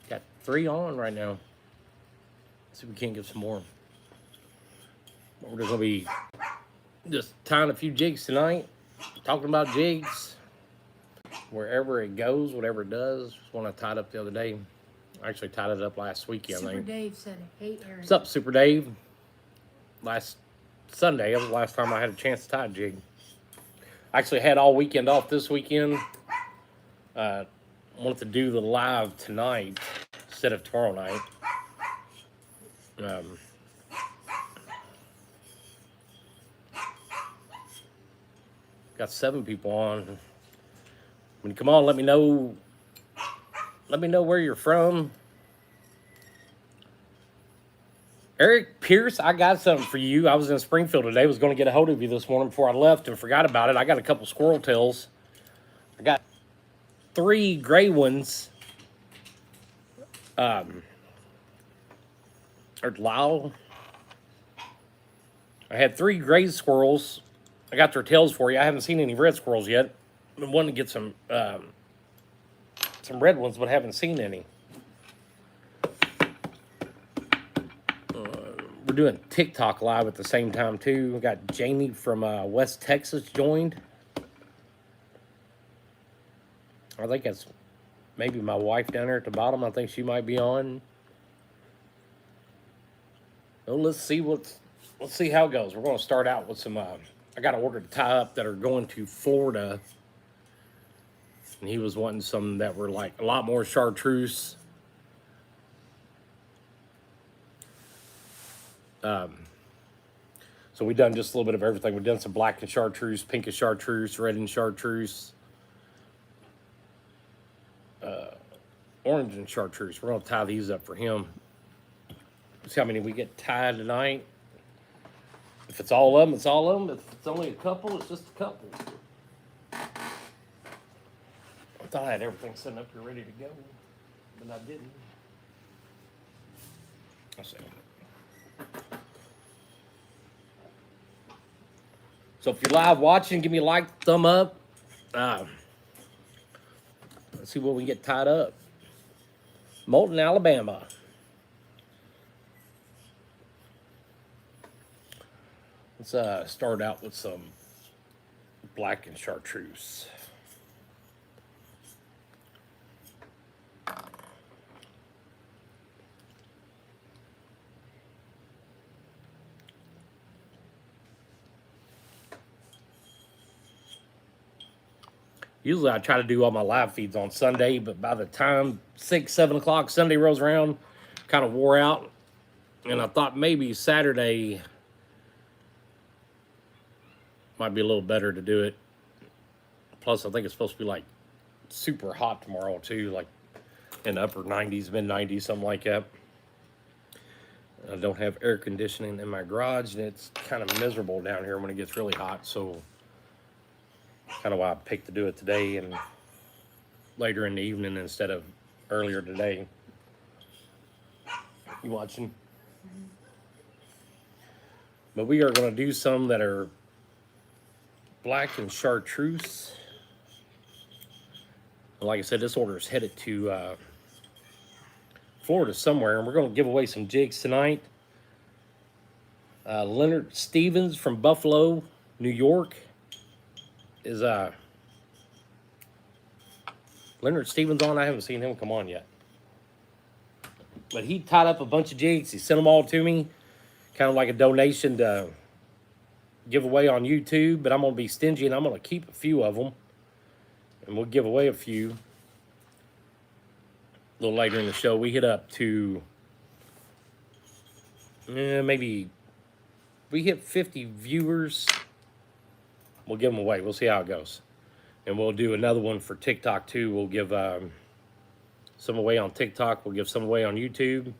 Got 3 on right now. See if we can't get some more. We're just gonna be just tying a few jigs tonight. Talking about jigs. Wherever it goes, whatever it does. Just one I tied up the other day. I actually tied it up last weekend. Super Dave said, "Hey, Aaron." What's up, Super Dave? Last Sunday, that was the last time I had a chance to tie a jig. I actually had all weekend off this weekend. Wanted to do the live tonight instead of tomorrow night. Got 7 people on. When you come on, let me know. Let me know where you're from. Eric Pierce, I got something for you. I was in Springfield today. Was going to get a hold of you this morning before I left and forgot about it. I got a couple squirrel tails. I got 3 gray ones. Or Lao. I had 3 gray squirrels. I got their tails for you. I haven't seen any red squirrels yet. Been wanting to get some red ones, but haven't seen any. We're doing TikTok live at the same time too. We got Jamie from West Texas joined. I think that's maybe my wife down there at the bottom. I think she might be on. So let's see how it goes. We're going to start out with some. I got an order to tie up that are going to Florida, and he was wanting some that were like a lot more chartreuse. So we done just a little bit of everything. We've done some black and chartreuse, pink and chartreuse, red and chartreuse, orange and chartreuse. We're going to tie these up for him. See how many we get tied tonight. If it's all of them, it's all of them. If it's only a couple, it's just a couple. I thought I had everything set up here ready to go, but I didn't. Let's see. So if you're live watching, give me a like, thumb up. Let's see what we can get tied up. Moulton, Alabama. Let's start out with some black and chartreuse. Usually I try to do all my live feeds on Sunday, but by the time 6, 7 o'clock Sunday rolls around, kind of wore out. And I thought maybe Saturday might be a little better to do it. Plus, I think it's supposed to be like super hot tomorrow too, like in the upper 90s, mid 90s, something like that. I don't have air conditioning in my garage, and it's kind of miserable down here when it gets really hot. So kind of why I picked to do it today and later in the evening instead of earlier today. You watching? But we are going to do some that are black and chartreuse. And like I said, this order is headed to Florida somewhere, and we're going to give away some jigs tonight. Leonard Stevens from Buffalo, New York. Is Leonard Stevens on? I haven't seen him come on yet. But he tied up a bunch of jigs. He sent them all to me, kind of like a donation to give away on YouTube. But I'm going to be stingy, and I'm going to keep a few of them. And we'll give away a few. A little later in the show, we hit up to maybe we hit 50 viewers. We'll give them away. We'll see how it goes. And we'll do another one for TikTok too. We'll give some away on TikTok. We'll give some away on YouTube.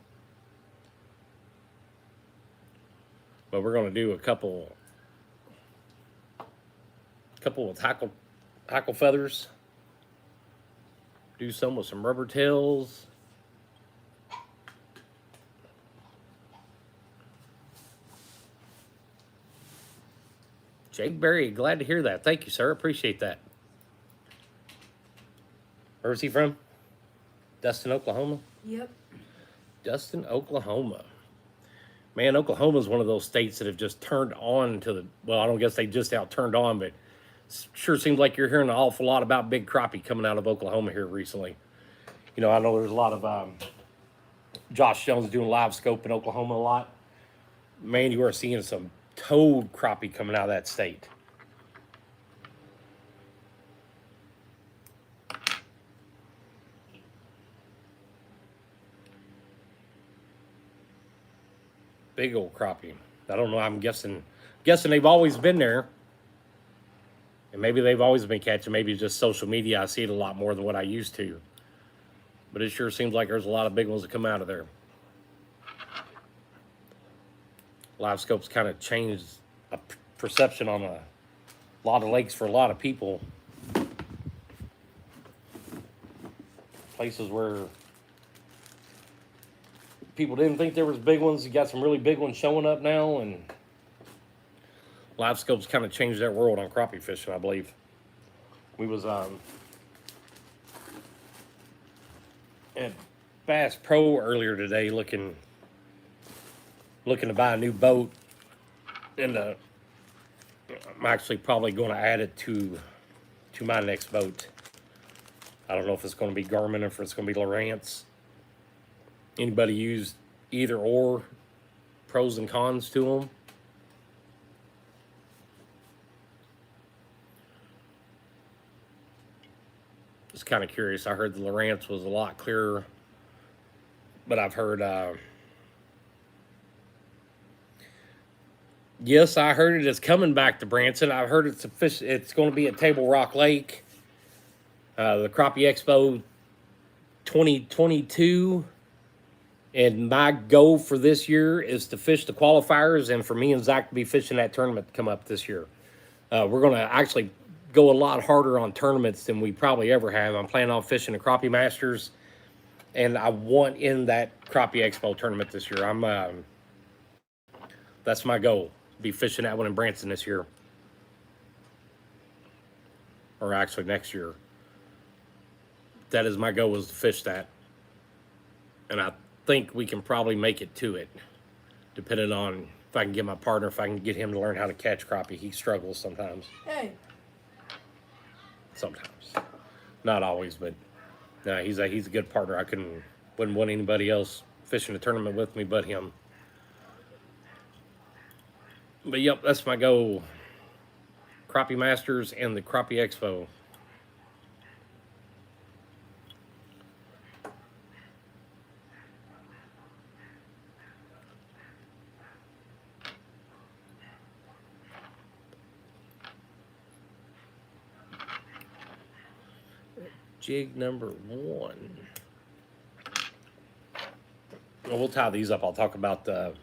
But we're going to do a couple with hackle feathers. Do some with some rubber tails. Jake Berry, glad to hear that. Thank you, sir. Appreciate that. Where's he from? Destin, Oklahoma? Yep. Dustin, Oklahoma. Man, Oklahoma is one of those states that have just turned on to the, well, I don't guess they just out turned on, but sure seems like you're hearing an awful lot about big crappie coming out of Oklahoma here recently. You know, I know there's a lot of Josh Jones doing live scope in Oklahoma a lot. Man, you are seeing some toad crappie coming out of that state. Big old crappie. I don't know. I'm guessing they've always been there, and maybe they've always been catching. Maybe it's just social media. I see it a lot more than what I used to. But it sure seems like there's a lot of big ones that come out of there. Live scope's kind of changed a perception on a lot of lakes for a lot of people. Places where people didn't think there was big ones. You got some really big ones showing up now, and live scope's kind of changed that world on crappie fishing, I believe. We was at Bass Pro earlier today looking to buy a new boat, and I'm actually probably going to add it to my next boat. I don't know if it's going to be Garmin or if it's going to be Lowrance. Anybody use either or? Pros and cons to them? Just kind of curious. I heard the Lowrance was a lot clearer, but I've heard yes, I heard it is coming back to Branson. I've heard it's going to be at Table Rock Lake. The Crappie Expo 2022. And my goal for this year is to fish the qualifiers, and for me and Zach to be fishing that tournament to come up this year. We're going to actually go a lot harder on tournaments than we probably ever have. I'm planning on fishing the Crappie Masters, and I want in that Crappie Expo tournament this year. That's my goal, be fishing that one in Branson this year. Or actually next year. That is my goal, is to fish that. And I think we can probably make it to it, depending on if I can get my partner, if I can get him to learn how to catch crappie. He struggles sometimes. Hey. Sometimes, not always, but no, he's a good partner. Wouldn't want anybody else fishing the tournament with me but him. But yep, that's my goal. Crappie Masters and the Crappie Expo. Jig number 1. Well, we'll tie these up. I'll talk about the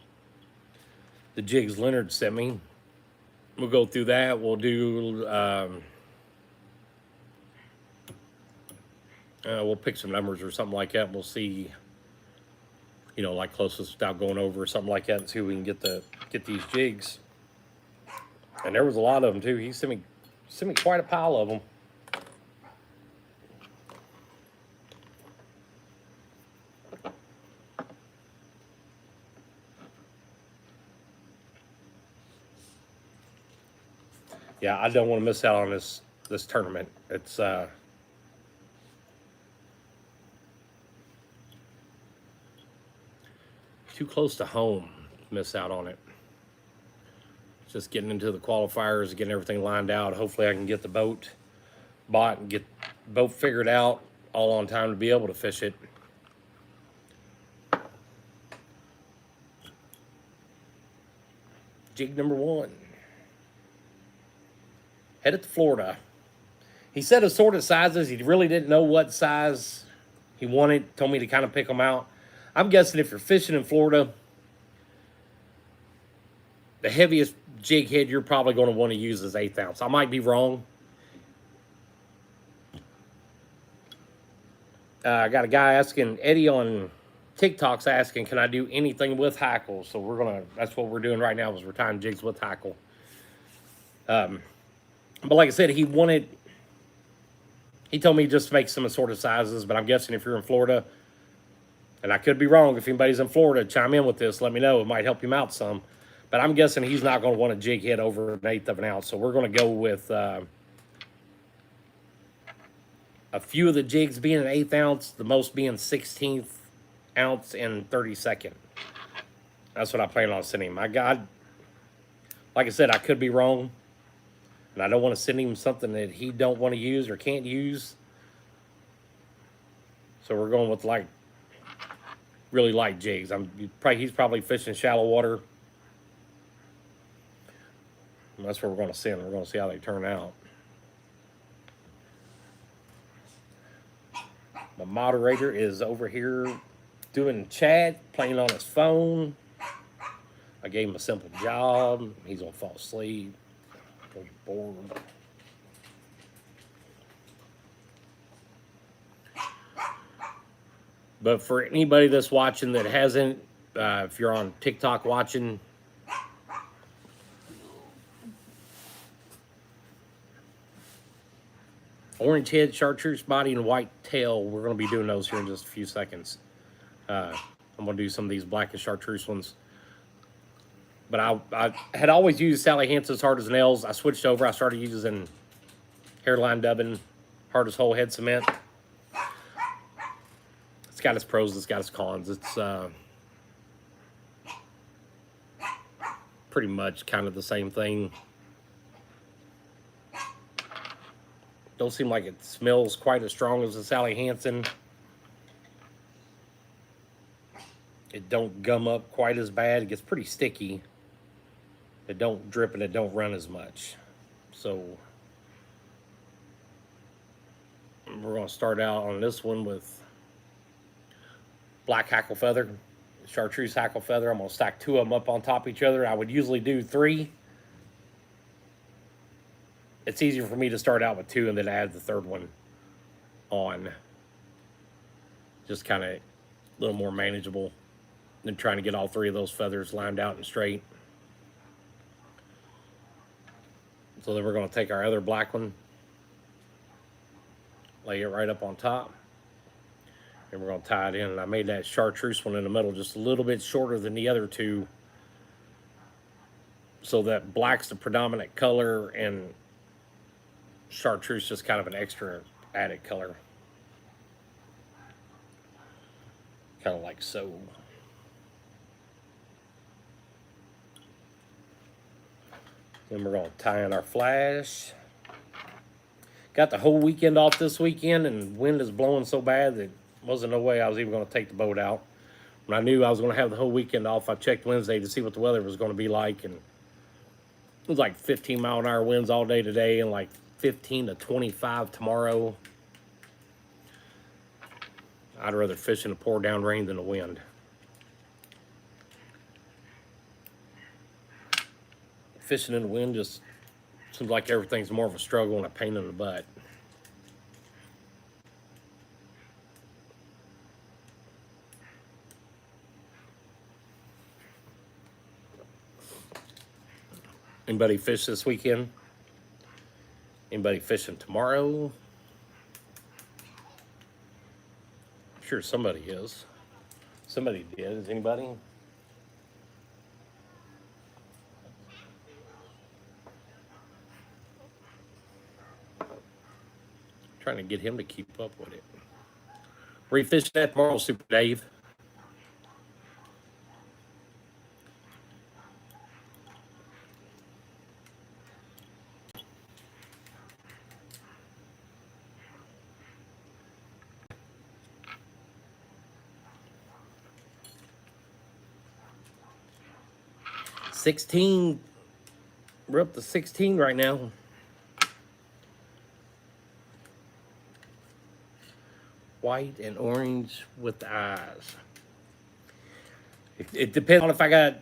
jigs Leonard sent me. We'll go through that. We'll do we'll pick some numbers or something like that. We'll see, you know, like closest without going over or something like that, and see if we can get these jigs. And there was a lot of them too. He sent me quite a pile of them. Yeah, I don't want to miss out on this tournament. It's too close to home to miss out on it. Just getting into the qualifiers, getting everything lined out. Hopefully I can get the boat bought and get the boat figured out all on time to be able to fish it. Jig number 1. Headed to Florida. He said assorted sizes. He really didn't know what size he wanted. Told me to kind of pick them out. I'm guessing if you're fishing in Florida, the heaviest jig head you're probably going to want to use is 1/8 ounce. I might be wrong. I got a guy asking, Eddie on TikTok's asking, can I do anything with Hackle? So that's what we're doing right now, is we're tying jigs with Hackle. But like I said, he told me just to make some assorted sizes, but I'm guessing if you're in Florida, And I could be wrong. If anybody's in Florida, chime in with this. Let me know. It might help him out some. But I'm guessing he's not going to want a jig head over 1/8 of an ounce. So we're going to go with a few of the jigs being 1/8 ounce, the most being 1/16 ounce and 32nd. That's what I plan on sending him. Like I said, I could be wrong. And I don't want to send him something that he don't want to use or can't use. So we're going with like really light jigs. He's probably fishing shallow water. And that's where we're going to send. We're going to see how they turn out. My moderator is over here doing chat, playing on his phone. I gave him a simple job. He's gonna fall asleep. He's bored. But for anybody that's watching that hasn't, if you're on TikTok watching, orange head, chartreuse body, and white tail, we're going to be doing those here in just a few seconds. I'm going to do some of these black and chartreuse ones. But I had always used Sally Hansen's Hard as Nails. I switched over. I started using hairline dubbing, hard as whole head cement. It's got its pros, it's got its cons. It's pretty much kind of the same thing. Don't seem like it smells quite as strong as the Sally Hansen. It don't gum up quite as bad. It gets pretty sticky. It don't drip and it don't run as much. So we're going to start out on this one with black hackle feather, chartreuse hackle feather. I'm going to stack 2 of them up on top of each other. I would usually do 3. It's easier for me to start out with 2 and then add the 3rd one on. Just kind of a little more manageable than trying to get all 3 of those feathers lined out and straight. So then we're going to take our other black one, lay it right up on top, and we're going to tie it in. And I made that chartreuse one in the middle just a little bit shorter than the other 2, so that black's the predominant color and chartreuse just kind of an extra added color. Kind of like so. Then we're going to tie in our flash. Got the whole weekend off this weekend, and wind is blowing so bad that wasn't no way I was even going to take the boat out. When I knew I was going to have the whole weekend off, I checked Wednesday to see what the weather was going to be like, and it was like 15-mile-an-hour winds all day today and like 15 to 25 tomorrow. I'd rather fish in the pour down rain than the wind. Fishing in the wind just seems like everything's more of a struggle and a pain in the butt. Anybody fish this weekend? Anybody fishing tomorrow? I'm sure somebody is. Somebody did. Is anybody? Trying to get him to keep up with it. Where you fishing at tomorrow, Super Dave? $16. We're up to 16 right now. White and orange with the eyes. It depends on if I got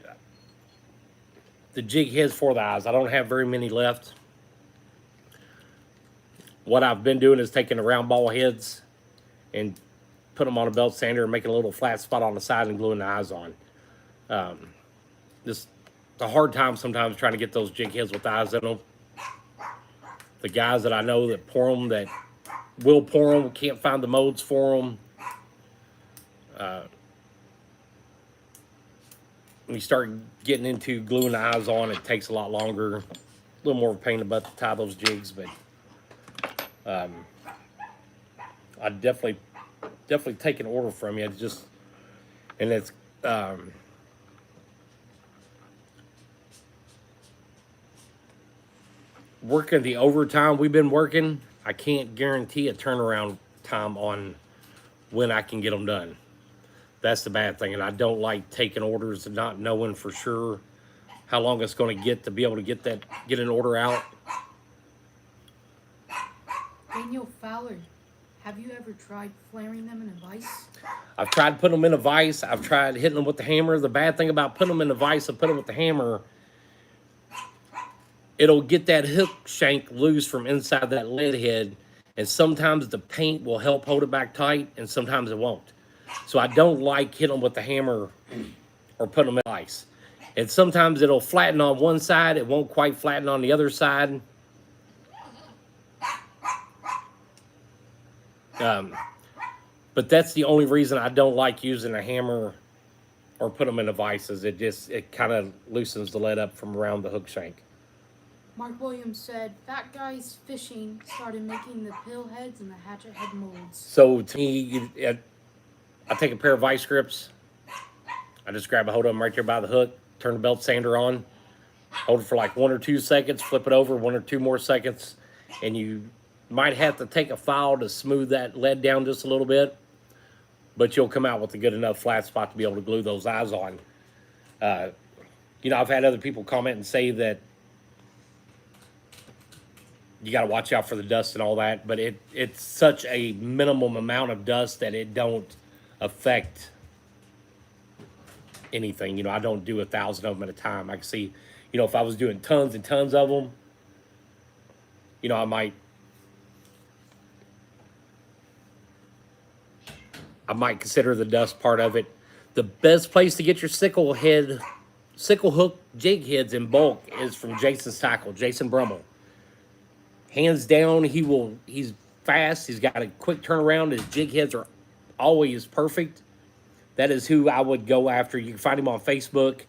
the jig heads for the eyes. I don't have very many left. What I've been doing is taking the round ball heads and put them on a belt sander and making a little flat spot on the side and gluing the eyes on. It's a hard time sometimes trying to get those jig heads with eyes in them. The guys that I know that pour them, that will pour them, can't find the modes for them. when you start getting into gluing the eyes on, it takes a lot longer. A little more of a pain in the butt to tie those jigs, but I definitely take an order from you. It's just, and it's working the overtime we've been working. I can't guarantee a turnaround time on when I can get them done. That's the bad thing, and I don't like taking orders and not knowing for sure how long it's going to get to be able to get an order out. Daniel Fowler, have you ever tried flaring them in a vise? I've tried putting them in a vise. I've tried hitting them with the hammer. The bad thing about putting them in a vise and putting them with the hammer, it'll get that hook shank loose from inside that lead head, and sometimes the paint will help hold it back tight, and sometimes it won't. So I don't like hitting them with the hammer or putting them in ice. And sometimes it'll flatten on one side, it won't quite flatten on the other side. But that's the only reason I don't like using a hammer or put them in the vices. It kind of loosens the lead up from around the hook shank. Mark Williams said, Fat Guys Fishing started making the pill heads and the hatchet head molds. So to me, I take a pair of vice grips. I just grab a hold of them right there by the hook, turn the belt sander on, hold it for like 1 or 2 seconds, flip it over 1 or 2 more seconds, and you might have to take a file to smooth that lead down just a little bit, but you'll come out with a good enough flat spot to be able to glue those eyes on. You know, I've had other people comment and say that you got to watch out for the dust and all that, but it's such a minimum amount of dust that it don't affect anything. You know, I don't do 1,000 of them at a time. I can see, you know, if I was doing tons and tons of them, you know, I might consider the dust part of it. The best place to get your sickle hook jig heads in bulk is from Jason's Tackle, Jason Brummel. Hands down, he's fast. He's got a quick turnaround. His jig heads are always perfect. That is who I would go after. You can find him on Facebook.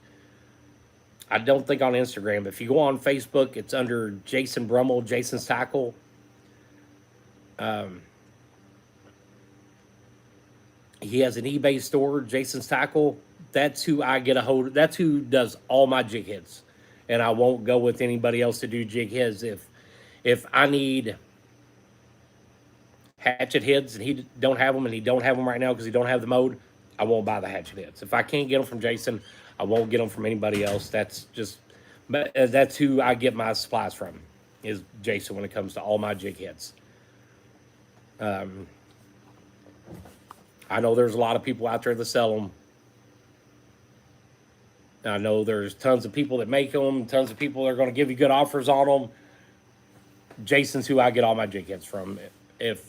I don't think on Instagram. If you go on Facebook, it's under Jason Brummel, Jason's Tackle. He has an eBay store, Jason's Tackle. That's who I get a hold of. That's who does all my jig heads. And I won't go with anybody else to do jig heads. If I need hatchet heads and he don't have them, and he don't have them right now because he don't have the mode, I won't buy the hatchet heads. If I can't get them from Jason, I won't get them from anybody else. That's who I get my supplies from, is Jason, when it comes to all my jig heads. I know there's a lot of people out there that sell them. I know there's tons of people that make them, tons of people that are going to give you good offers on them. Jason's who I get all my jig heads from. If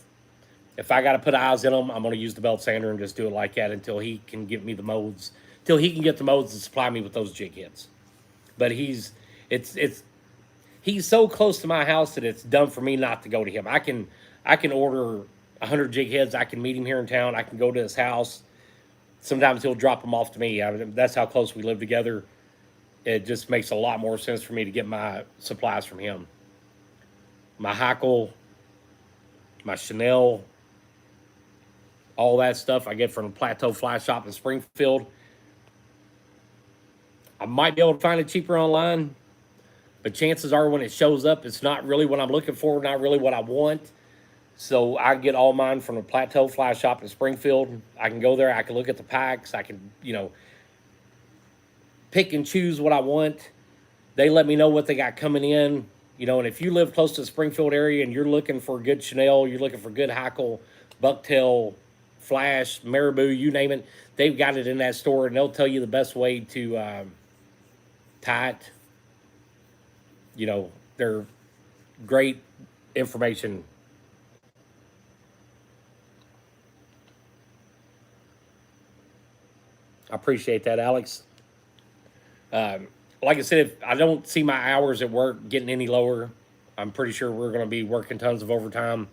I got to put eyes in them, I'm going to use the belt sander and just do it like that until he can give me the molds, till he can get the molds and supply me with those jig heads. But he's so close to my house that it's done for me not to go to him. I can order 100 jig heads. I can meet him here in town. I can go to his house. Sometimes he'll drop them off to me. That's how close we live together. It just makes a lot more sense for me to get my supplies from him. My Hackle, my Chanel, all that stuff I get from the Plateau Fly Shop in Springfield. I might be able to find it cheaper online, but chances are when it shows up, it's not really what I'm looking for, not really what I want. So I get all mine from the Plateau Fly Shop in Springfield. I can go there, I can look at the packs, I can, you know, pick and choose what I want. They let me know what they got coming in. You know, and if you live close to the Springfield area and you're looking for good Chanel, you're looking for good Hackle, bucktail, flash, marabou, you name it, they've got it in that store, and they'll tell you the best way to tie it. You know, they're great information. I appreciate that, Alex. Like I said, if I don't see my hours at work getting any lower, I'm pretty sure we're going to be working tons of overtime.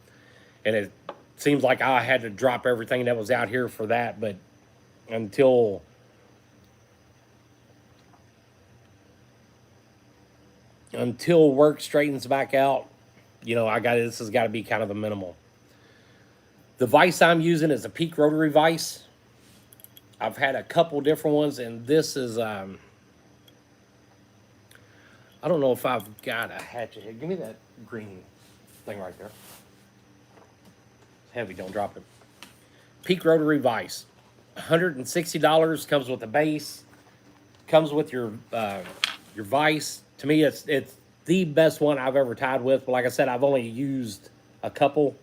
And it seems like I had to drop everything that was out here for that. But until until work straightens back out, you know, this has got to be kind of a minimal. The vise I'm using is a Peak rotary vise. I've had a couple different ones, and this is I don't know if I've got a hatchet head. Give me that green thing right there. It's heavy, don't drop it. Peak rotary vise, $160. Comes with the base. Comes with your vise. To me, it's the best one I've ever tied with. But like I said, I've only used a couple,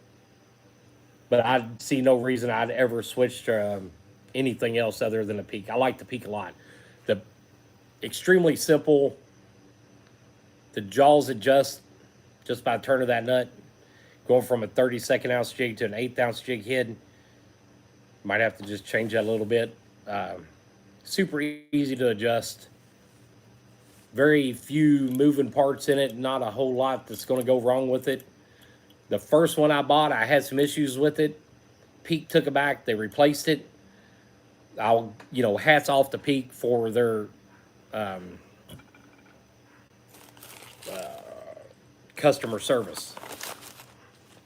but I see no reason I'd ever switch to anything else other than the Peak. I like the Peak a lot. The extremely simple. The jaws adjust just by turn of that nut. Going from a 32nd ounce jig to an 1/8 ounce jig head. Might have to just change that a little bit. Super easy to adjust. Very few moving parts in it. Not a whole lot that's going to go wrong with it. The first one I bought, I had some issues with it. Peak took it back. They replaced it. Hats off to Peak for their customer service.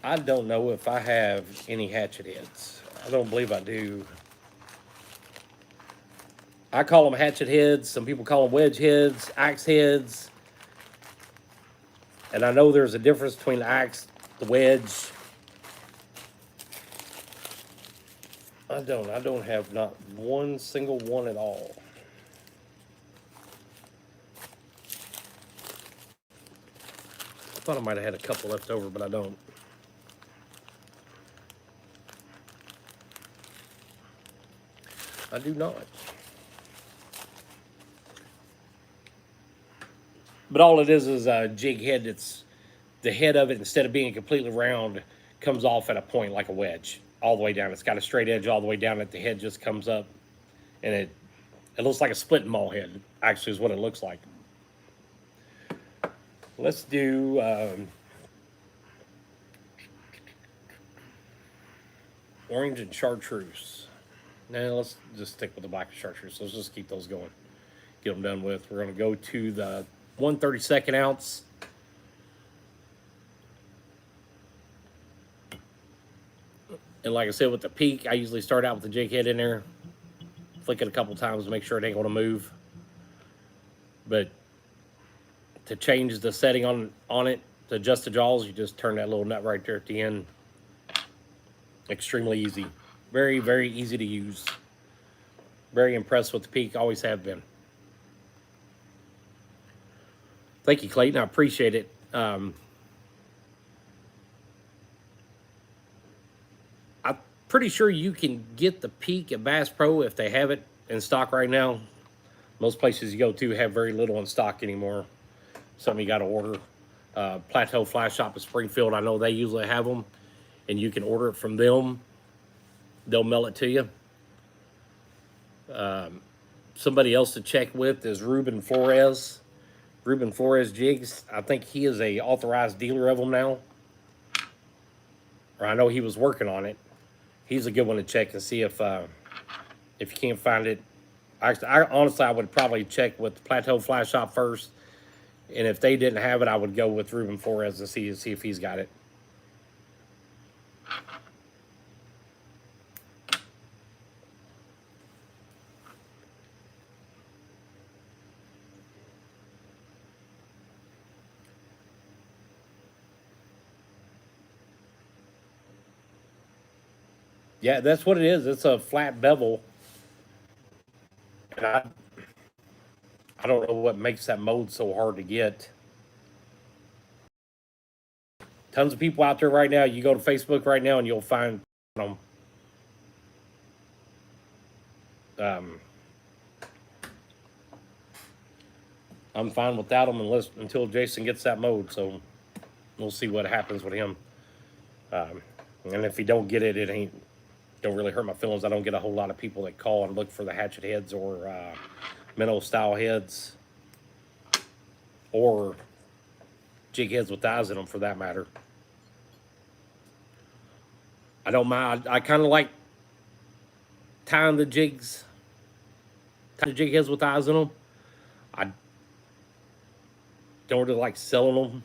I don't know if I have any hatchet heads. I don't believe I do. I call them hatchet heads. Some people call them wedge heads, axe heads. And I know there's a difference between the axe, the wedge. I don't have not one single one at all. I thought I might have had a couple left over, but I don't. I do not. But all it is a jig head. It's the head of it, instead of being completely round, comes off at a point like a wedge, all the way down. It's got a straight edge all the way down. At the head just comes up, and it looks like a split maul head. Actually, is what it looks like. Let's do orange and chartreuse. Now let's just stick with the black and chartreuse. Let's just keep those going. Get them done with. We're going to go to the 1/32 ounce. And like I said, with the Peak, I usually start out with the jig head in there. Flick it a couple times to make sure it ain't going to move. But to change the setting on it, to adjust the jaws, you just turn that little nut right there at the end. Extremely easy. Very, very easy to use. Very impressed with the Peak. Always have been. Thank you, Clayton. I appreciate it. I'm pretty sure you can get the Peak at Bass Pro if they have it in stock right now. Most places you go to have very little in stock anymore. Something you got to order. Plateau Flash Shop in Springfield, I know they usually have them, and you can order it from them. They'll mail it to you. Somebody else to check with is Ruben Flores. Ruben Flores Jigs. I think he is a authorized dealer of them now. Or I know he was working on it. He's a good one to check and see if you can't find it. Honestly, I would probably check with Plateau Flash Shop first. And if they didn't have it, I would go with Ruben Flores and see if he's got it. Yeah, that's what it is. It's a flat bevel. And I don't know what makes that mold so hard to get. Tons of people out there right now. You go to Facebook right now and you'll find them. I'm fine without them until Jason gets that mold. So we'll see what happens with him. And if he don't get it, don't really hurt my feelings. I don't get a whole lot of people that call and look for the hatchet heads or minnow style heads or jig heads with eyes in them, for that matter. I don't mind. I kind of like tying the jig heads with eyes in them. I in order to like selling them,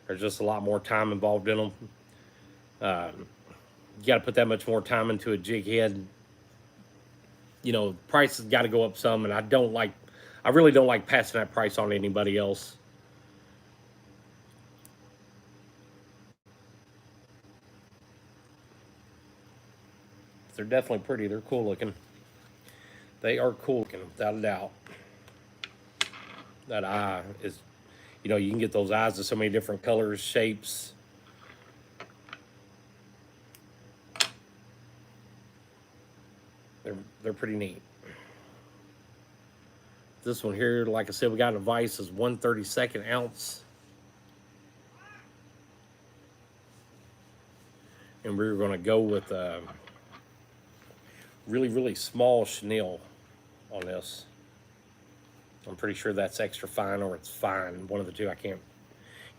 there's just a lot more time involved in them. You got to put that much more time into a jig head. You know, price has got to go up some, and I really don't like passing that price on to anybody else. They're definitely pretty. They're cool looking. They are cool looking, without a doubt. That eye is, you know, you can get those eyes of so many different colors, shapes. They're pretty neat. This one here, like I said, we got a vise is 1/32 ounce. And we're going to go with a really, really small chenille on this. I'm pretty sure that's extra fine or it's fine. One of the two. I can't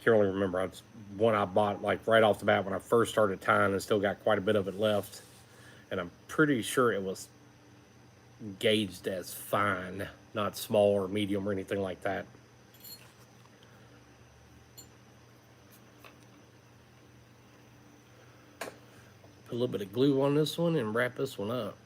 really remember. It's one I bought like right off the bat when I first started tying and still got quite a bit of it left. And I'm pretty sure it was gauged as fine, not small or medium or anything like that. Put a little bit of glue on this one and wrap this one up.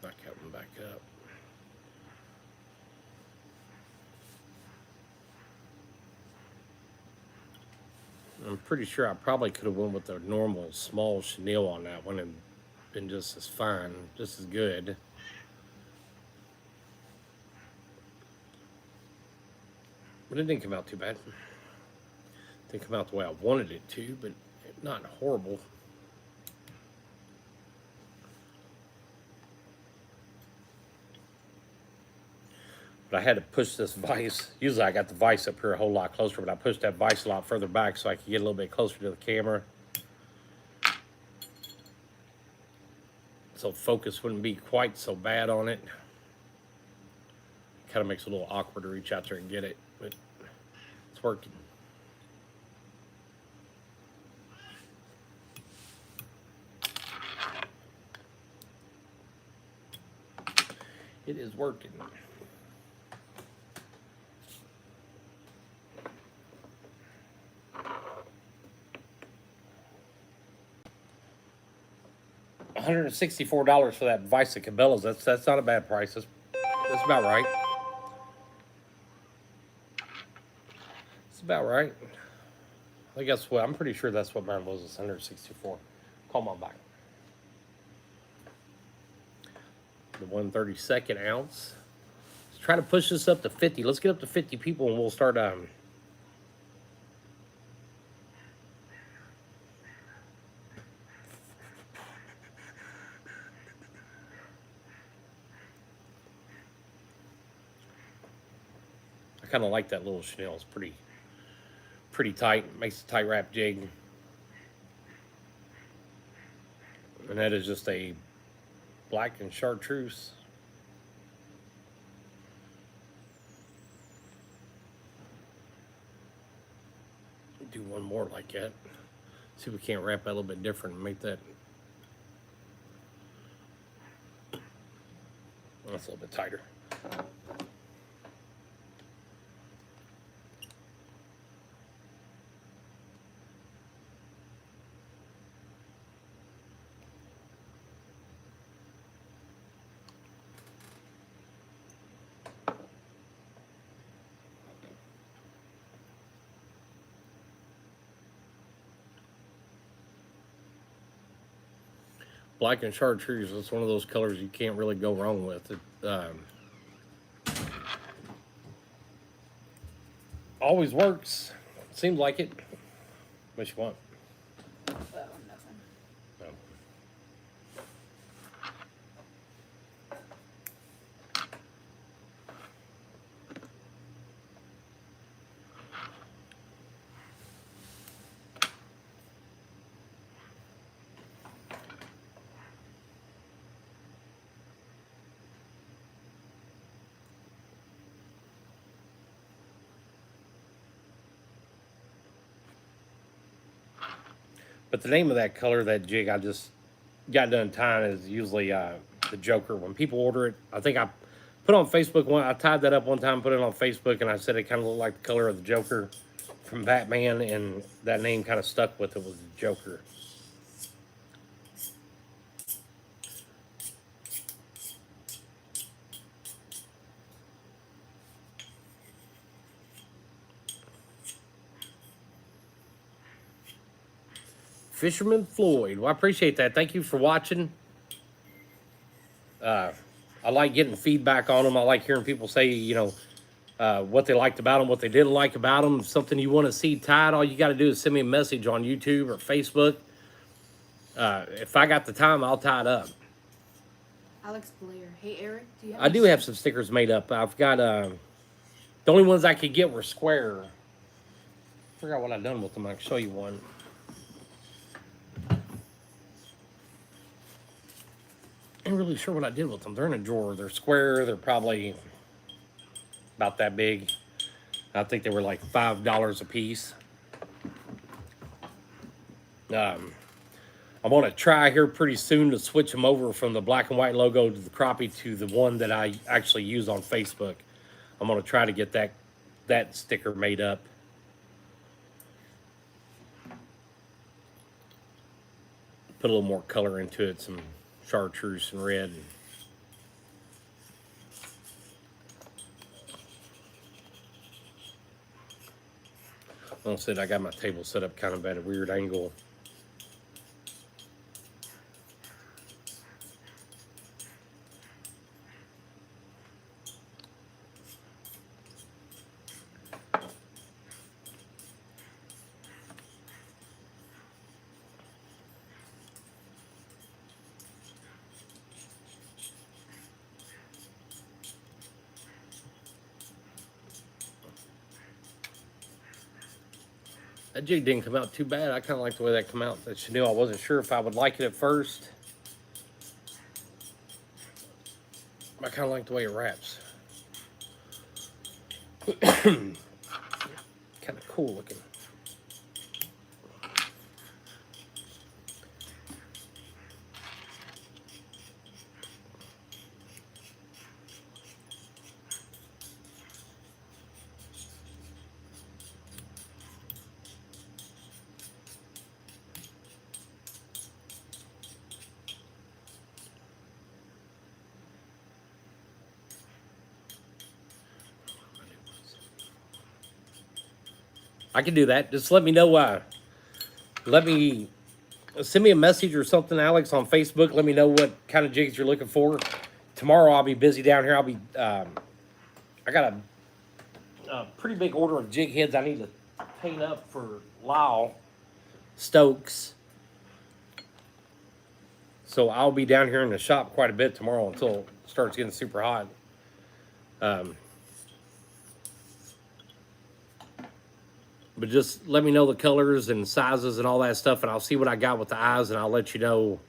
Not coming back up. I'm pretty sure I probably could have went with a normal small chenille on that one and been just as fine, just as good. But it didn't come out too bad. It didn't come out the way I wanted it to, but not horrible. But I had to push this vise. Usually I got the vise up here a whole lot closer, but I pushed that vise a lot further back so I could get a little bit closer to the camera. So focus wouldn't be quite so bad on it. Kind of makes it a little awkward to reach out there and get it, but it's working. It is working. $164 for that vise of Cabela's. That's not a bad price. That's about right. It's about right. I guess what I'm pretty sure that's what mine was. It's 164. Call my back. The 1/32 ounce. Let's try to push this up to 50. Let's get up to 50 people and we'll start I kind of like that little chenille. It's pretty tight. Makes a tight wrap jig. And that is just a black and chartreuse. Do one more like that. See if we can't wrap that a little bit different and make that. That's a little bit tighter. Black and chartreuse, it's one of those colors you can't really go wrong with. It always works. Seems like it. What you want? Oh, nothing. No. But the name of that color, that jig I just got done tying is usually the Joker. When people order it, I think I put on Facebook one. I tied that up one time, put it on Facebook, and I said it kind of looked like the color of the Joker from Batman, and that name kind of stuck with it, was the Joker. Fisherman Floyd. Well, I appreciate that. Thank you for watching. I like getting feedback on them. I like hearing people say, you know, what they liked about them, what they didn't like about them. Something you want to see tied, all you got to do is send me a message on YouTube or Facebook. If I got the time, I'll tie it up. Alex Blair. Hey, Eric, do you have I do have some stickers made up. I've got, the only ones I could get were square. I forgot what I've done with them. I can show you one. I'm really sure what I did with them. They're in a drawer. They're square. They're probably about that big. I think they were like $5 a piece. I'm going to try here pretty soon to switch them over from the black and white logo to the Crappie to the one that I actually use on Facebook. I'm going to try to get that sticker made up. Put a little more color into it, some chartreuse and red. Like I said, I got my table set up kind of at a weird angle. That jig didn't come out too bad. I kind of like the way that came out. That chenille, I wasn't sure if I would like it at first. I kind of like the way it wraps. Kind of cool looking. I can do that. Just let me know. Send me a message or something, Alex, on Facebook. Let me know what kind of jigs you're looking for. Tomorrow I'll be busy down here. I got a pretty big order of jig heads I need to paint up for Lyle Stokes. So I'll be down here in the shop quite a bit tomorrow until it starts getting super hot. But just let me know the colors and sizes and all that stuff, and I'll see what I got with the eyes, and I'll let you know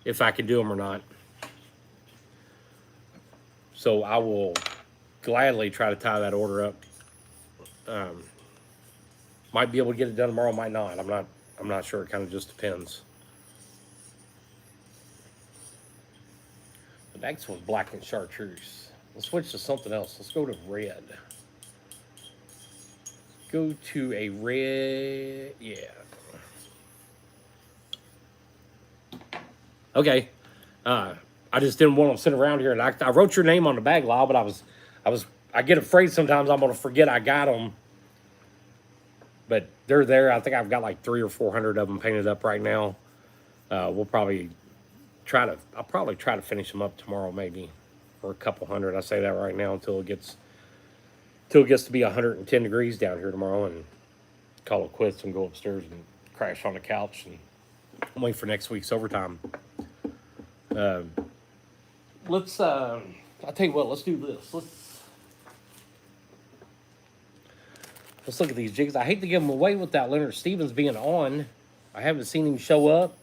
if I can do them or not. So I will gladly try to tie that order up. Might be able to get it done tomorrow, might not. I'm not sure. It kind of just depends. The next one's black and chartreuse. Let's switch to something else. Let's go to red. Go to a red, yeah. Okay. I just didn't want them sitting around here, and I wrote your name on the bag, Lyle, but I get afraid sometimes I'm gonna forget I got them. But they're there. I think I've got like 300 or 400 of them painted up right now. I'll probably try to finish them up tomorrow, maybe, or a couple hundred. I say that right now until it gets to be 110 degrees down here tomorrow, and call it quits and go upstairs and crash on the couch and wait for next week's overtime. I'll tell you what, let's do this. Let's look at these jigs. I hate to give them away without Leonard Stevens being on. I haven't seen him show up.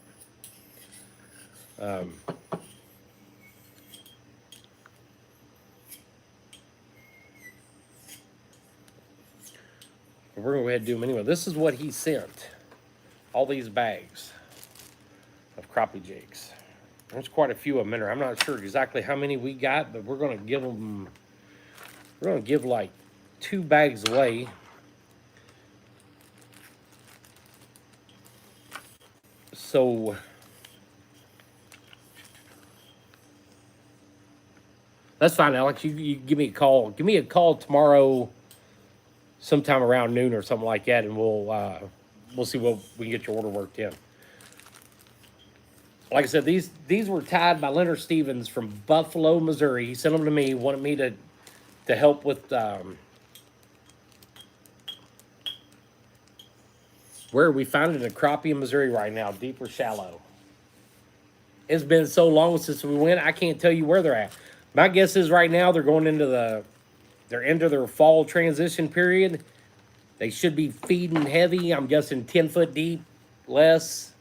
We're going to go ahead and do them anyway. This is what he sent. all these bags of crappie jigs. There's quite a few of them in there. I'm not sure exactly how many we got, but we're gonna give them. We're gonna give like 2 bags away. So that's fine, Alex. You give me a call. Give me a call tomorrow, sometime around noon or something like that, and we'll see what we can get your order worked in. Like I said, these were tied by Leonard Stevens from Buffalo, Missouri. He sent them to me. Wanted me to help with where we found it in Crappie in Missouri right now, deep or shallow. It's been so long since we went. I can't tell you where they're at. My guess is right now they're going into their fall transition period. They should be feeding heavy. I'm guessing 10 foot deep, less.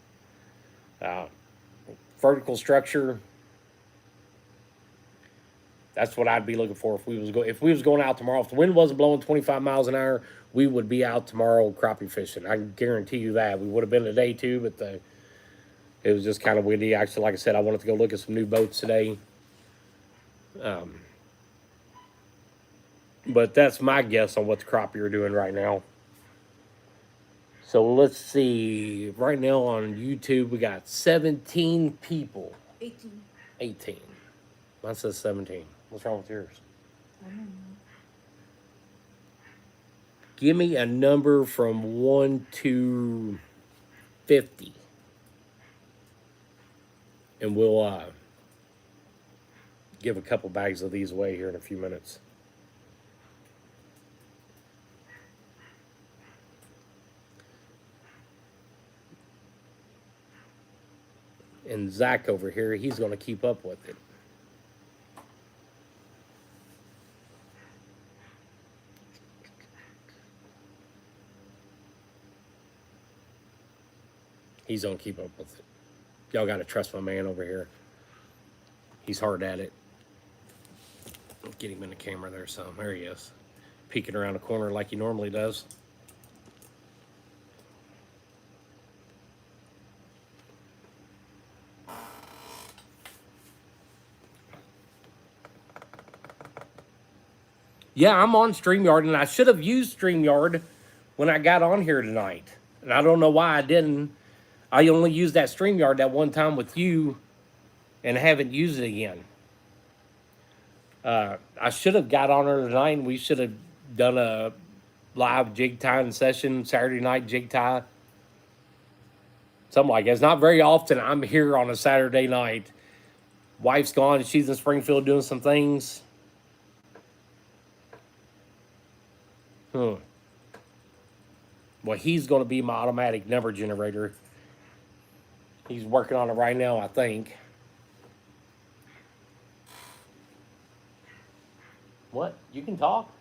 Vertical structure. That's what I'd be looking for if we was going out tomorrow. If the wind wasn't blowing 25 miles an hour, we would be out tomorrow crappie fishing. I can guarantee you that. We would have been today too, but it was just kind of windy. Actually, like I said, I wanted to go look at some new boats today. But that's my guess on what the crappie are doing right now. So let's see. Right now on YouTube, we got 17 people. 18. Mine says 17. What's wrong with yours? I don't know. Give me a number from 1 to 50. And we'll give a couple bags of these away here in a few minutes. And Zach over here, he's going to keep up with it. He's going to keep up with it. Y'all got to trust my man over here. He's hard at it. Get him in the camera there some. There he is. Peeking around the corner like he normally does. Yeah, I'm on StreamYard, and I should have used StreamYard when I got on here tonight. And I don't know why I didn't. I only used that StreamYard that one time with you and haven't used it again. I should have got on her tonight, and we should have done a live jig tying session, Saturday night jig tie. Something like that. It's not very often I'm here on a Saturday night. Wife's gone. She's in Springfield doing some things. Well, he's going to be my automatic number generator. He's working on it right now, I think. What? You can talk?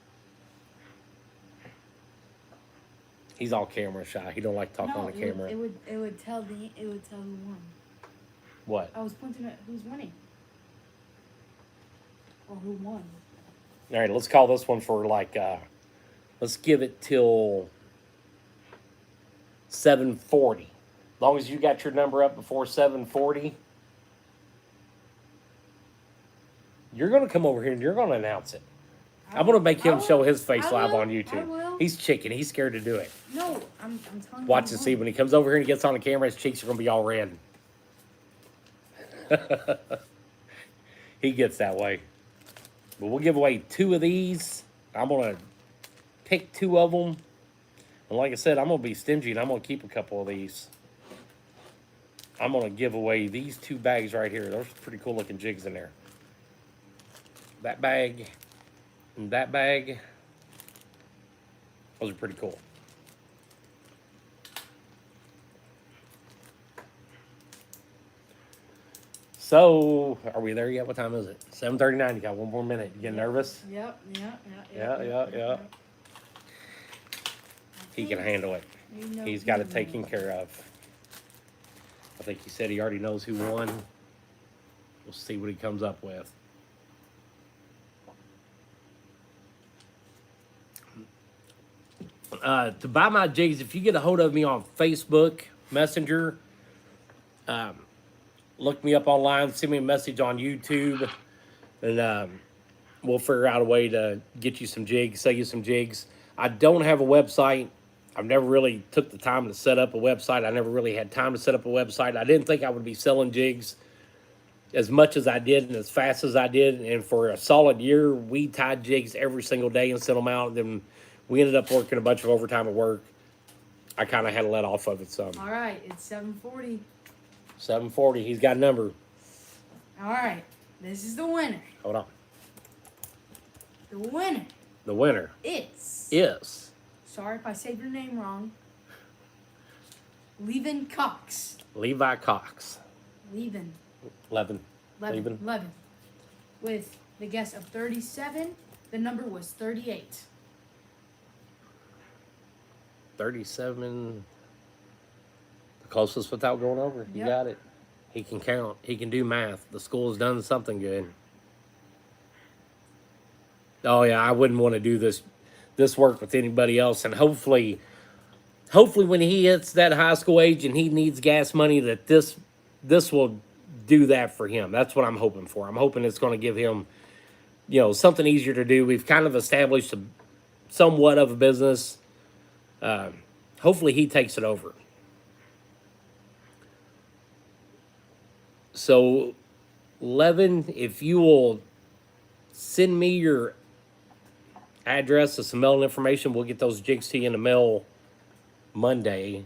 He's all camera shy. He don't like talking on the camera. It would tell who won. What? I was pointing at who's winning. Or who won. All right, let's call this one for like let's give it till 7:40. As long as you got your number up before 7:40, you're going to come over here and you're going to announce it. I'm going to make him show his face live on YouTube. I will. He's chicken. He's scared to do it. No, I'm telling you. Watch and see. When he comes over here and gets on the camera, his cheeks are going to be all red. He gets that way. But we'll give away 2 of these. I'm going to pick 2 of them. And like I said, I'm going to be stingy and I'm going to keep a couple of these. I'm going to give away these 2 bags right here. Those are pretty cool looking jigs in there. That bag and that bag. Those are pretty cool. So, are we there yet? What time is it? 7:39. You got 1 more minute. You getting nervous? Yep. Yeah. He can handle it. He's got it taken care of. I think he said he already knows who won. We'll see what he comes up with. To buy my jigs, if you get a hold of me on Facebook Messenger. Look me up online, send me a message on YouTube, and we'll figure out a way to get you some jigs, sell you some jigs. I don't have a website. I've never really took the time to set up a website. I never really had time to set up a website. I didn't think I would be selling jigs as much as I did and as fast as I did. And for a solid year, we tied jigs every single day and sent them out. Then we ended up working a bunch of overtime at work. I kind of had to let off of it some. All right, it's 7:40. 740. He's got a number. All right, this is the winner. Hold on. The winner. The winner is. Sorry if I said your name wrong. Levin Cox. Levi Cox. Levin. Levin. With the guess of 37, the number was 38. 37. The closest without going over. You got it. He can count. He can do math. The school's done something good. Oh yeah, I wouldn't want to do this work with anybody else. And hopefully when he hits that high school age and he needs gas money, that this will do that for him. That's what I'm hoping for. I'm hoping it's going to give him, something easier to do. We've kind of established somewhat of a business. Hopefully he takes it over. So, Levin, if you will send me your address and some mail information, we'll get those jigs to you in the mail Monday.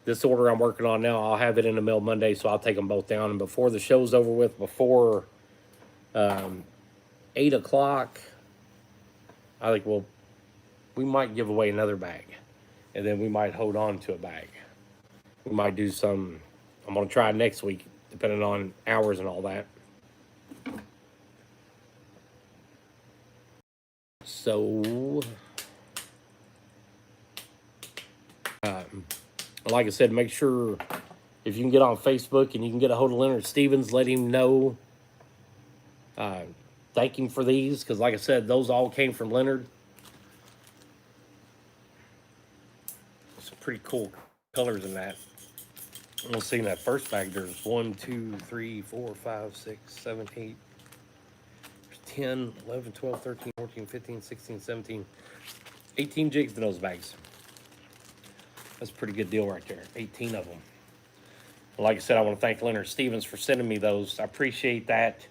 This order I'm working on now, I'll have it in the mail Monday, so I'll take them both down. And before the show's over with, before 8 o'clock, I think we might give away another bag. And then we might hold on to a bag. We might do some, I'm going to try next week, depending on hours and all that. So, like I said, make sure if you can get on Facebook and you can get a hold of Leonard Stevens, let him know. Thank him for these, because like I said, those all came from Leonard. Some pretty cool colors in that. We'll see in that first bag, there's 1, 2, 3, 4, 5, 6, 7, 8, 10, 11, 12, 13, 14, 15, 16, 17, 18 jigs in those bags. That's a pretty good deal right there. 18 of them. Like I said, I want to thank Leonard Stevens for sending me those. I appreciate that.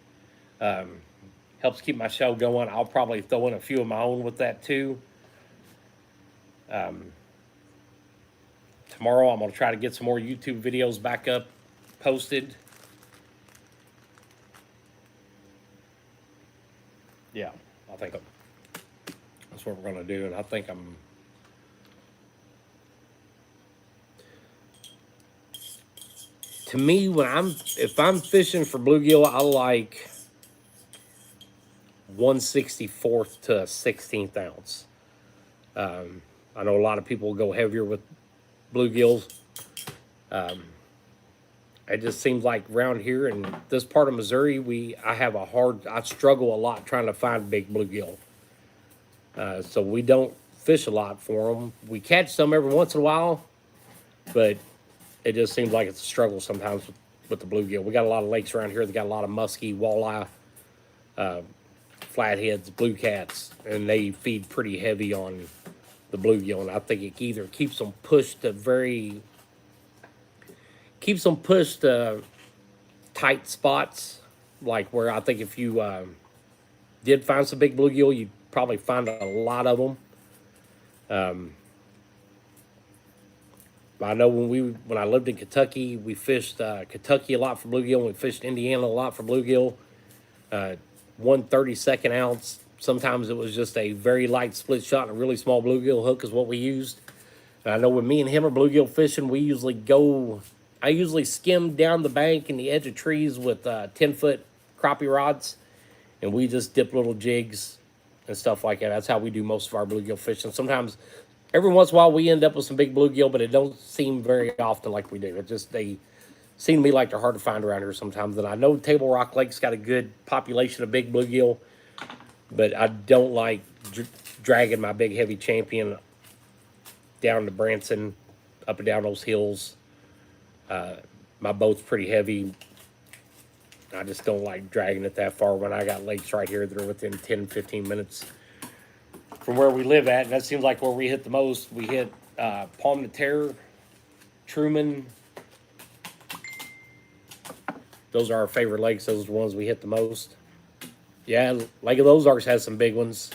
Helps keep my show going. I'll probably throw in a few of my own with that too. Tomorrow I'm going to try to get some more YouTube videos back up, posted. Yeah, I think that's what we're going to do. And I think to me, if I'm fishing for bluegill, I like 1/64 to 1/16 ounce. I know a lot of people go heavier with bluegills. It just seems like around here in this part of Missouri, I struggle a lot trying to find big bluegill. So we don't fish a lot for them. We catch some every once in a while, but it just seems like it's a struggle sometimes with the bluegill. We got a lot of lakes around here that got a lot of muskie, walleye, flatheads, blue cats, and they feed pretty heavy on the bluegill. And I think it either keeps them pushed to tight spots, like where I think if you did find some big bluegill, you'd probably find a lot of them. I know when I lived in Kentucky, we fished Kentucky a lot for bluegill, and we fished Indiana a lot for bluegill. 1/32 ounce. Sometimes it was just a very light split shot and a really small bluegill hook is what we used. And I know when me and him are bluegill fishing, I usually skim down the bank and the edge of trees with 10-foot crappie rods, and we just dip little jigs and stuff like that. That's how we do most of our bluegill fishing. Sometimes, every once in a while, we end up with some big bluegill, but it don't seem very often like we do. They seem to me like they're hard to find around here sometimes. And I know Table Rock Lake's got a good population of big bluegill, but I don't like dragging my big heavy champion down to Branson, up and down those hills. My boat's pretty heavy. I just don't like dragging it that far when I got lakes right here that are within 10, 15 minutes from where we live at. And that seems like where we hit the most. We hit Palm de Terre, Truman. Those are our favorite lakes. Those are the ones we hit the most. Yeah, Lake of the Ozarks has some big ones.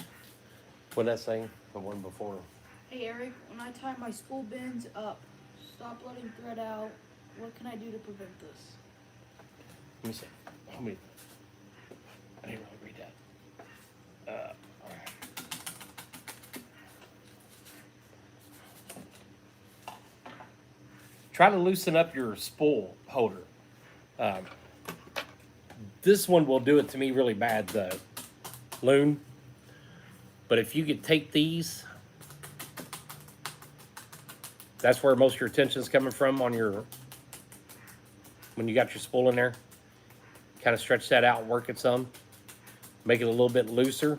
What did that say? The one before. Hey Eric, when I tie my spool bends up, stop letting thread out. What can I do to prevent this? Let me see. I didn't really read that. Try to loosen up your spool holder. This one will do it to me really bad, the loon. But if you could take these, that's where most of your tension is coming from on your, when you got your spool in there. Kind of stretch that out and work it some. Make it a little bit looser.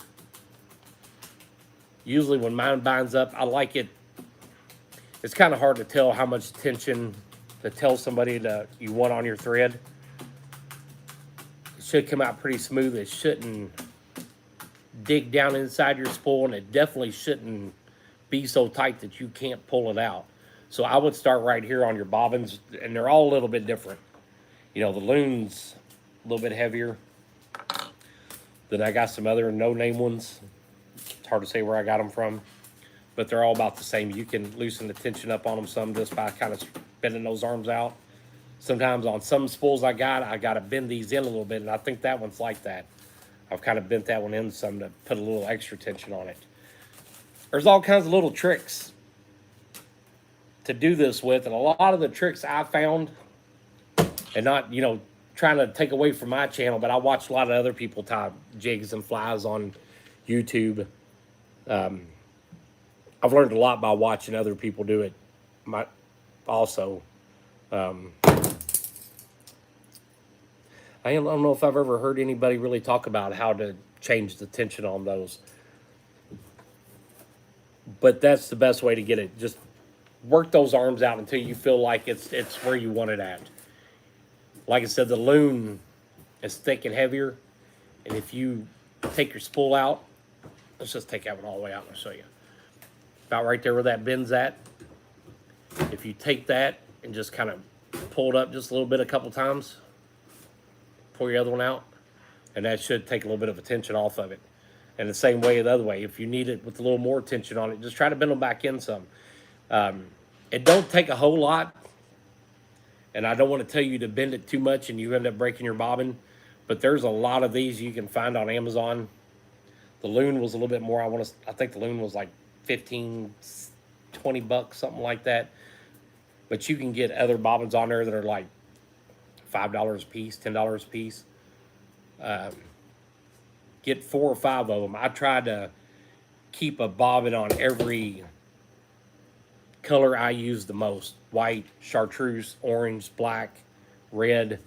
Usually when mine binds up, I like it. It's kind of hard to tell how much tension to tell somebody that you want on your thread. It should come out pretty smooth. It shouldn't dig down inside your spool, and it definitely shouldn't be so tight that you can't pull it out. So I would start right here on your bobbins, and they're all a little bit different. You know, the loon's a little bit heavier. Then I got some other no-name ones. It's hard to say where I got them from, but they're all about the same. You can loosen the tension up on them some just by kind of bending those arms out. Sometimes on some spools I got to bend these in a little bit, and I think that one's like that. I've kind of bent that one in some to put a little extra tension on it. There's all kinds of little tricks to do this with, and a lot of the tricks I found, and not, you know, trying to take away from my channel, but I watch a lot of other people tie jigs and flies on YouTube. I've learned a lot by watching other people do it. Also, I don't know if I've ever heard anybody really talk about how to change the tension on those. But that's the best way to get it. Just work those arms out until you feel like it's where you want it at. Like I said, the loon is thick and heavier. And if you take your spool out, let's just take that one all the way out and I'll show you. About right there where that bend's at. If you take that and just kind of pull it up just a little bit a couple times, pull your other one out, and that should take a little bit of a tension off of it. And the same way the other way. If you need it with a little more tension on it, just try to bend them back in some. It don't take a whole lot. And I don't want to tell you to bend it too much and you end up breaking your bobbin. But there's a lot of these you can find on Amazon. The loon was a little bit more. I think the loon was like 15, 20 bucks, something like that. But you can get other bobbins on there that are like $5 a piece, $10 a piece. Get 4 or 5 of them. I tried to keep a bobbin on every color I use the most. White, chartreuse, orange, black, red.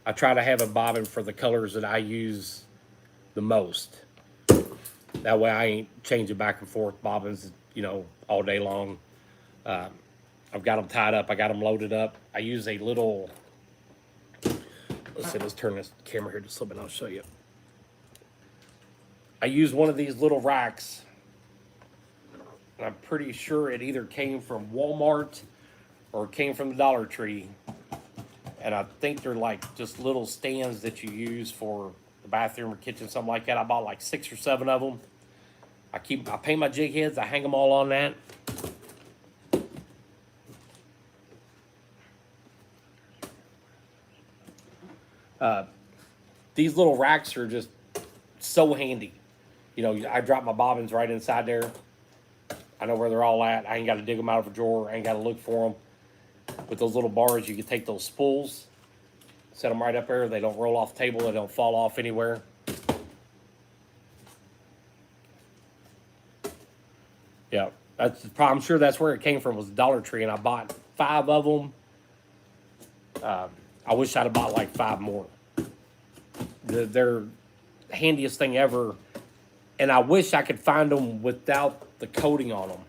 I try to have a bobbin for the colors that I use the most. That way I ain't changing back and forth bobbins, you know, all day long. I've got them tied up. I got them loaded up. I use a little, let's see, let's turn this camera here just a little bit. I'll show you. I use one of these little racks. And I'm pretty sure it either came from Walmart or it came from the Dollar Tree. And I think they're like just little stands that you use for the bathroom or kitchen, something like that. I bought like 6 or 7 of them. I paint my jig heads. I hang them all on that. These little racks are just so handy. You know, I drop my bobbins right inside there. I know where they're all at. I ain't got to dig them out of a drawer. I ain't got to look for them. With those little bars, you can take those spools, set them right up there. They don't roll off the table. They don't fall off anywhere. Yeah, I'm sure that's where it came from, was the Dollar Tree, and I bought 5 of them. I wish I'd have bought like 5 more. They're the handiest thing ever, and I wish I could find them without the coating on them.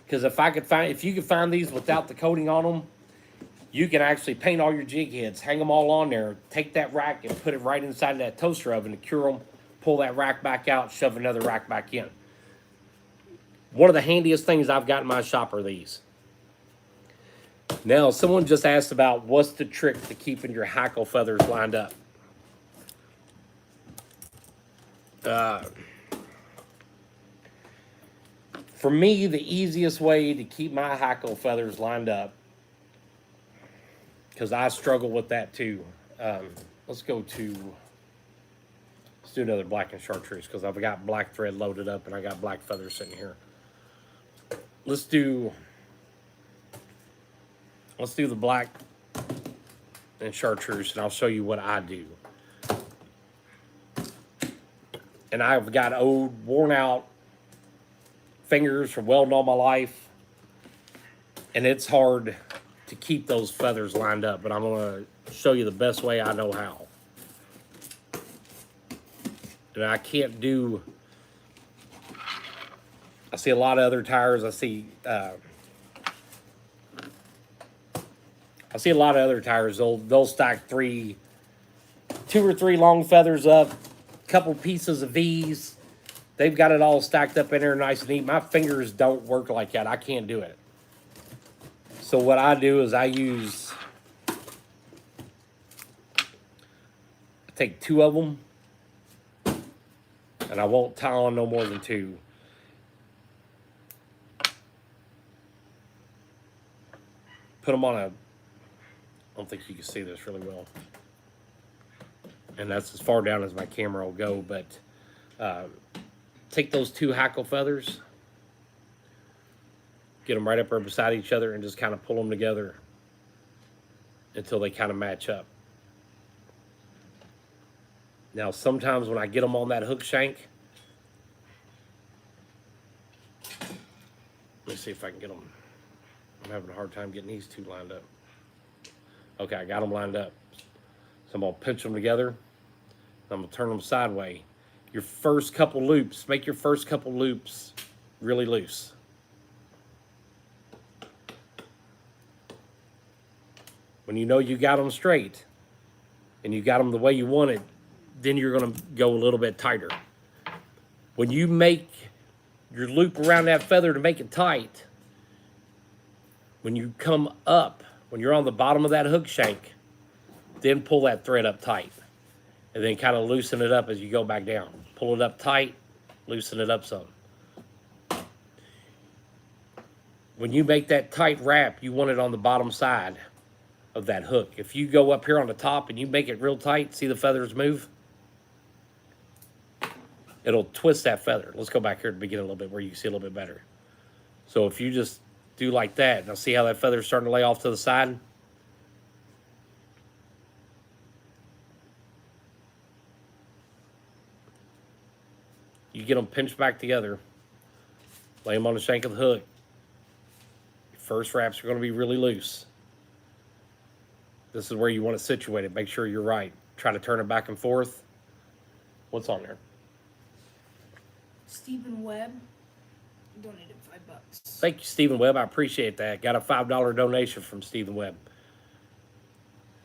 Because if you could find these without the coating on them, you can actually paint all your jig heads, hang them all on there, take that rack and put it right inside of that toaster oven to cure them, pull that rack back out, shove another rack back in. One of the handiest things I've got in my shop are these. Now, someone just asked about what's the trick to keeping your hackle feathers lined up. For me, the easiest way to keep my hackle feathers lined up, because I struggle with that too. Let's do another black and chartreuse, because I've got black thread loaded up and I got black feathers sitting here. Let's do the black and chartreuse, and I'll show you what I do. And I've got old, worn out fingers from welding all my life, and it's hard to keep those feathers lined up, but I'm going to show you the best way I know how. And I can't do, I see a lot of other tires, I see a lot of other tires, they'll stack two or three long feathers up, couple pieces of V's. They've got it all stacked up in there nice and neat. My fingers don't work like that. I can't do it. So what I do is I take two of them, and I won't tie on no more than two. Put them on I don't think you can see this really well. And that's as far down as my camera will go, but take those two hackle feathers, get them right up there beside each other, and just kind of pull them together until they kind of match up. Now, sometimes when I get them on that hook shank, let me see if I can get them. I'm having a hard time getting these two lined up. Okay, I got them lined up. So I'm going to pinch them together. I'm going to turn them sideways. Your first couple loops, make your first couple loops really loose. When you know you got them straight and you got them the way you want it, then you're going to go a little bit tighter. When you make your loop around that feather to make it tight, when you come up, when you're on the bottom of that hook shank, then pull that thread up tight. And then kind of loosen it up as you go back down. Pull it up tight, loosen it up some. When you make that tight wrap, you want it on the bottom side of that hook. If you go up here on the top and you make it real tight, see the feathers move? It'll twist that feather. Let's go back here to the beginning a little bit where you can see a little bit better. So if you just do like that, now see how that feather's starting to lay off to the side? You get them pinched back together, lay them on the shank of the hook. Your first wraps are going to be really loose. This is where you want it situated. Make sure you're right. Try to turn it back and forth. What's on there? Stephen Webb donated $5. Thank you, Stephen Webb. I appreciate that. Got a $5 donation from Stephen Webb.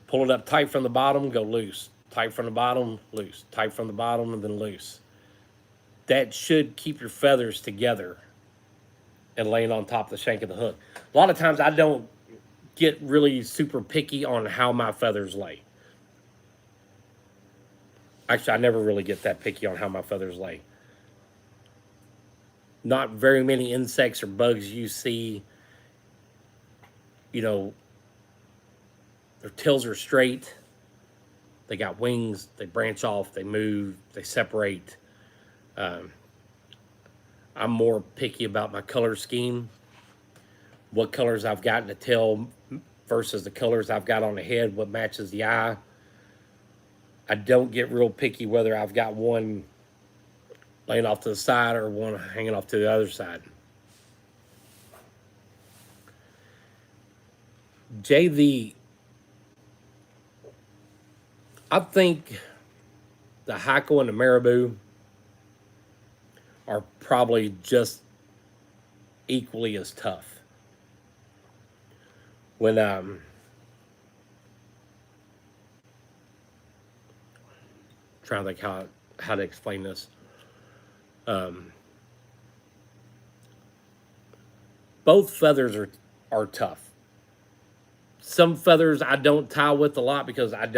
Pull it up tight from the bottom, go loose. Tight from the bottom, loose. Tight from the bottom, and then loose. That should keep your feathers together and laying on top of the shank of the hook. A lot of times I don't get really super picky on how my feathers lay. Actually, I never really get that picky on how my feathers lay. Not very many insects or bugs you see, you know, their tails are straight. They got wings, they branch off, they move, they separate. I'm more picky about my color scheme, what colors I've got in the tail versus the colors I've got on the head, what matches the eye. I don't get real picky whether I've got one laying off to the side or one hanging off to the other side. JV, I think the Hackle and the marabou are probably just equally as tough. When trying to think how to explain this. Both feathers are tough. Some feathers I don't tie with a lot because I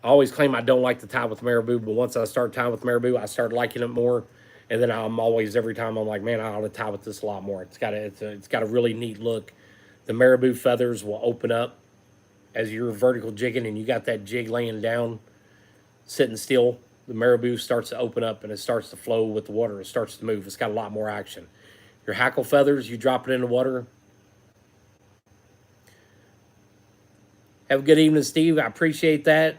always claim I don't like to tie with marabou, but once I start tying with marabou, I start liking it more. And then I'm always, every time I'm like, man, I ought to tie with this a lot more. It's got a really neat look. The marabou feathers will open up as you're vertical jigging and you got that jig laying down, sitting still. The marabou starts to open up and it starts to flow with the water. It starts to move. It's got a lot more action. Your hackle feathers, you drop it in the water. Have a good evening, Steve. I appreciate that.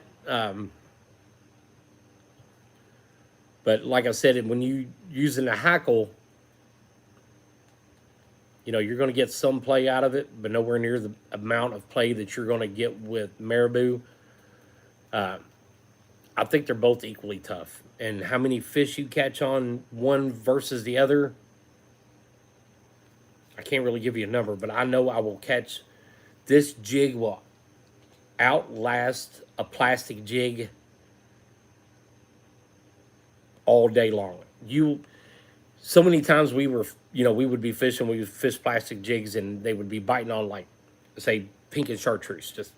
But like I said, when you using a hackle, you know, you're going to get some play out of it, but nowhere near the amount of play that you're going to get with marabou. I think they're both equally tough. And how many fish you catch on one versus the other, I can't really give you a number, but I know I will catch. This jig will outlast a plastic jig all day long. So many times we would be fishing, we would fish plastic jigs and they would be biting on, like, say, pink and chartreuse, just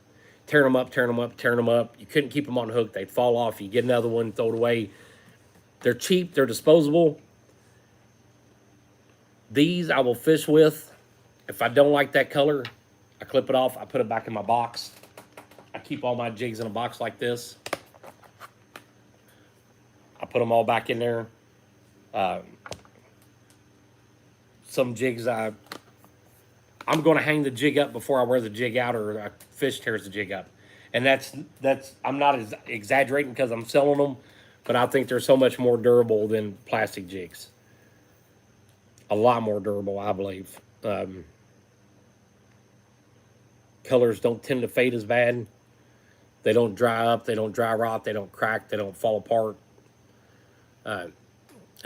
tearing them up, tearing them up, tearing them up. You couldn't keep them on the hook. They'd fall off. You get another one, throw it away. They're cheap. They're disposable. These I will fish with. If I don't like that color, I clip it off. I put it back in my box. I keep all my jigs in a box like this. I put them all back in there. Some jigs I'm going to hang the jig up before I wear the jig out, or a fish tears the jig up. And that's I'm not exaggerating because I'm selling them, but I think they're so much more durable than plastic jigs. A lot more durable, I believe. Colors don't tend to fade as bad. They don't dry up. They don't dry rot. They don't crack. They don't fall apart. And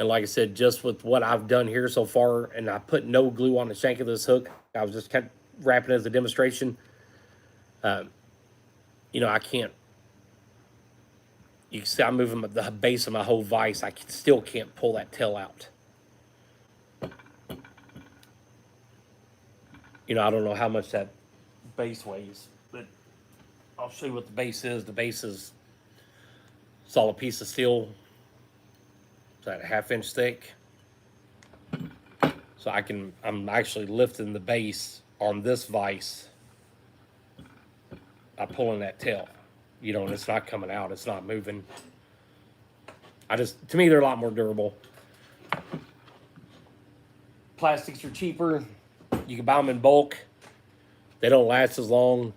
like I said, just with what I've done here so far, and I put no glue on the shank of this hook. I was just kept wrapping it as a demonstration. You know, I can't. You can see I'm moving the base of my whole vise. I still can't pull that tail out. You know, I don't know how much that base weighs, but I'll show you what the base is. The base is solid piece of steel. It's about a 1/2 inch thick. So I'm actually lifting the base on this vise by pulling that tail. You know, and it's not coming out. It's not moving. To me, they're a lot more durable. Plastics are cheaper. You can buy them in bulk. They don't last as long.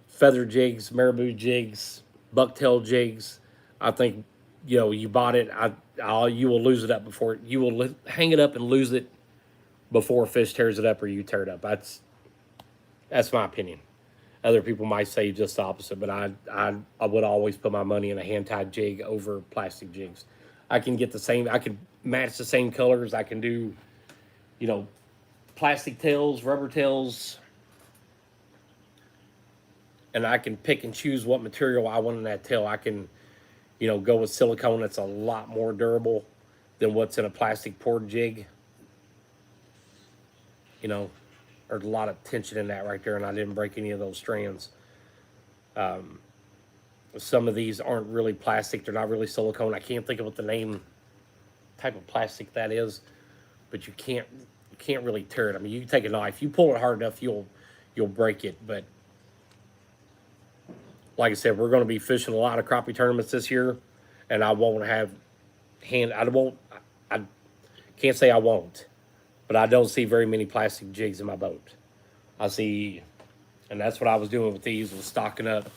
Feather jigs, marabou jigs, bucktail jigs. I think, you know, you bought it. You will lose it up before you will hang it up and lose it before a fish tears it up or you tear it up. That's my opinion. Other people might say just the opposite, but I would always put my money in a hand-tied jig over plastic jigs. I can match the same colors. I can do, you know, plastic tails, rubber tails, and I can pick and choose what material I want in that tail. I can, you know, go with silicone that's a lot more durable than what's in a plastic poured jig. You know, there's a lot of tension in that right there, and I didn't break any of those strands. Some of these aren't really plastic. They're not really silicone. I can't think of what the type of plastic that is, but you can't really tear it. I mean, you can take a knife. You pull it hard enough, you'll break it. But like I said, we're going to be fishing a lot of crappie tournaments this year, and I won't have I can't say I won't, but I don't see very many plastic jigs in my boat. I see, and that's what I was doing with these, was stocking up,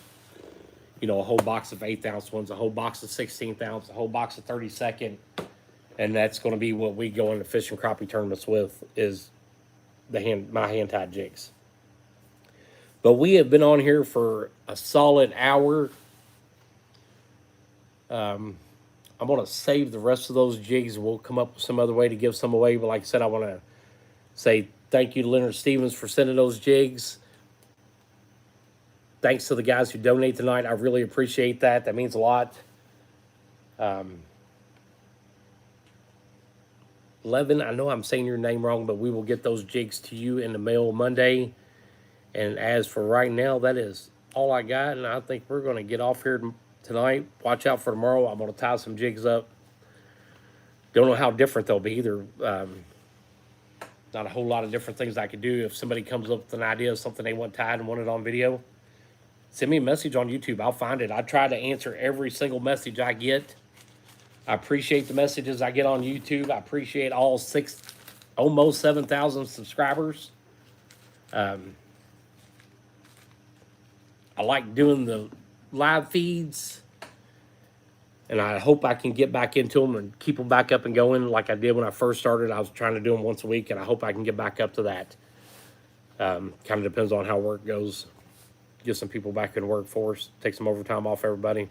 you know, a whole box of 1/8 ounce ones, a whole box of 16th ounce, a whole box of 32nd. And that's going to be what we go into fishing crappie tournaments with, is my hand-tied jigs. But we have been on here for a solid hour. I'm going to save the rest of those jigs. We'll come up with some other way to give some away. But like I said, I want to say thank you to Leonard Stevens for sending those jigs. thanks to the guys who donate tonight. I really appreciate that. That means a lot. 11, I know I'm saying your name wrong, but we will get those jigs to you in the mail Monday. And as for right now, that is all I got. And I think we're going to get off here tonight. Watch out for tomorrow. I'm going to tie some jigs up. Don't know how different they'll be either. Not a whole lot of different things I could do. If somebody comes up with an idea of something they want tied and want it on video, send me a message on YouTube. I'll find it. I try to answer every single message I get. I appreciate the messages I get on YouTube. I appreciate all almost 7,000 subscribers. I like doing the live feeds, and I hope I can get back into them and keep them back up and going like I did when I first started. I was trying to do them once a week, and I hope I can get back up to that. Kind of depends on how work goes. Get some people back in the workforce, take some overtime off everybody.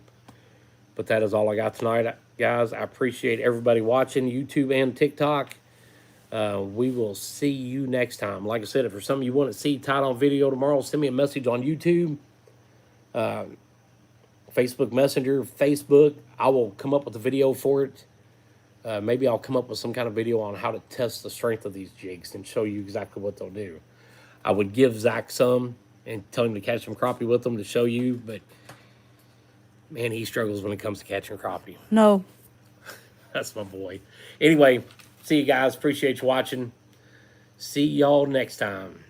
But that is all I got tonight, guys. I appreciate everybody watching YouTube and TikTok. We will see you next time. Like I said, if there's something you want to see tied on video tomorrow, send me a message on YouTube, Facebook Messenger, Facebook. I will come up with a video for it. Maybe I'll come up with some kind of video on how to test the strength of these jigs and show you exactly what they'll do. I would give Zach some and tell him to catch some crappie with them to show you, but man, he struggles when it comes to catching crappie. No. That's my boy. Anyway, see you guys. Appreciate you watching. See y'all next time.